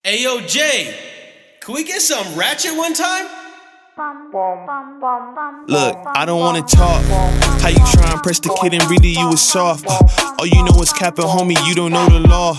Hey yo, Jay, can we get some ratchet one time? Look, I don't wanna talk. How you try and press the kid and really you was soft. All you know is capping, homie, you don't know the law.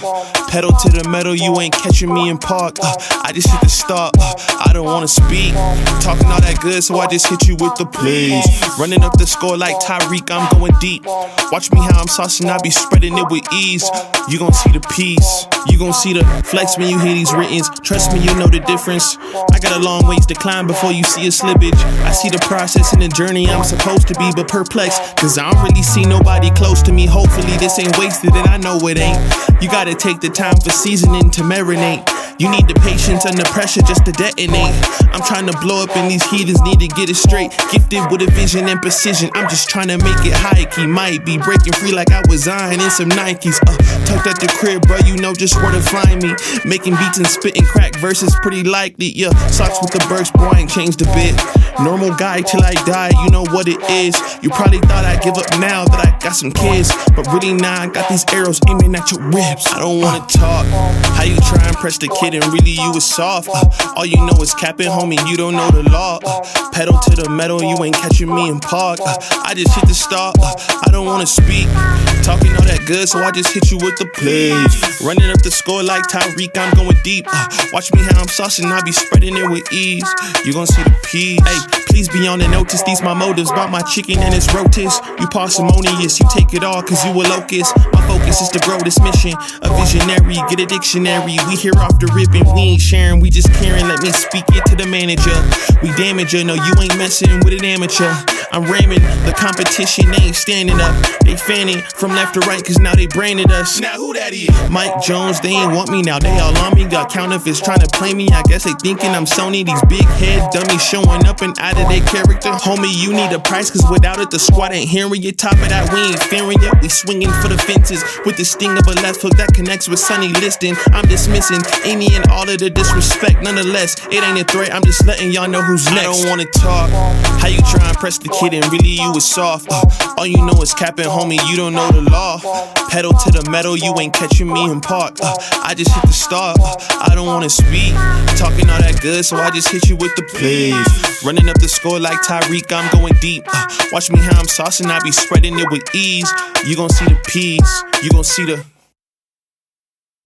Pedal to the metal, you ain't catching me in park. I just hit the stop, I don't wanna speak. Talking all that good, so I just hit you with the plays. Running up the score like Tyreek, I'm going deep. Watch me how I'm saucing, I be spreading it with ease. You gon' see the peace, you gon' see the flex when you hear these writtens. Trust me, you know the difference. I got a long ways to climb before you see a slippage. I see the process and the journey I'm supposed to be, but perplexed, cause I don't really see nobody close to me. Hopefully this ain't wasted, and I know it ain't. You gotta take the time for seasoning to marinate. You need the patience under pressure just to detonate. I'm trying to blow up and these heathens need to get it straight. Gifted with a vision and precision, I'm just trying to make it high key. Might be breaking free like I was Zion in some Nikes. Tucked at the crib, bro, you know just where to find me. Making beats and spitting crack verses pretty likely. Yeah, socks with the burst, boy, I ain't changed a bit. Normal guy till I die, you know what it is. You probably thought I'd give up now that I got some kids, but really now I got these arrows aiming at your ribs. I don't wanna talk. How you try and press the kid and really you was soft. All you know is capping, homie, you don't know the law. Pedal to the metal, you ain't catching me in park. I just hit the start, I don't wanna speak. Talking all that good, so I just hit you with the plays. Running up the score like Tyreek, I'm going deep. Watch me how I'm saucing, I be spreading it with ease. You gon' see the peas. Hey, please be on the notice, these my motives. Bought my chicken and it's rotis. You parsimonious, you take it all cause you a locust. My focus is to grow this mission. A visionary, get a dictionary. We here off the rip and we ain't sharing, we just caring. Let me speak it to the manager. We damage her, no you ain't messing with an amateur. I'm ramming, the competition ain't standing up. They fanning from left to right cause now they branded us. Now who that is? Mike Jones, they ain't want me now, they all on me. Got counterfeits trying to play me, I guess they thinking I'm Sony. These big head dummies showing up and out of their character. Homie, you need a price cause without it the squad ain't hearing you. Top of that, we ain't fearing you. We swinging for the fences with the sting of a left hook that connects with Sonny Liston. I'm dismissing any and all of the disrespect. Nonetheless, it ain't a threat, I'm just letting y'all know who's next. I don't wanna talk. How you try and press the kid and really you was soft. All you know is capping, homie, you don't know the law. Pedal to the metal, you ain't catching me in park. I just hit the start, I don't wanna speak. Talking all that good, so I just hit you with the plays. Running up the score like Tyreek, I'm going deep. Watch me how I'm saucing, I be spreading it with ease. You gon' see the peas, you gon' see the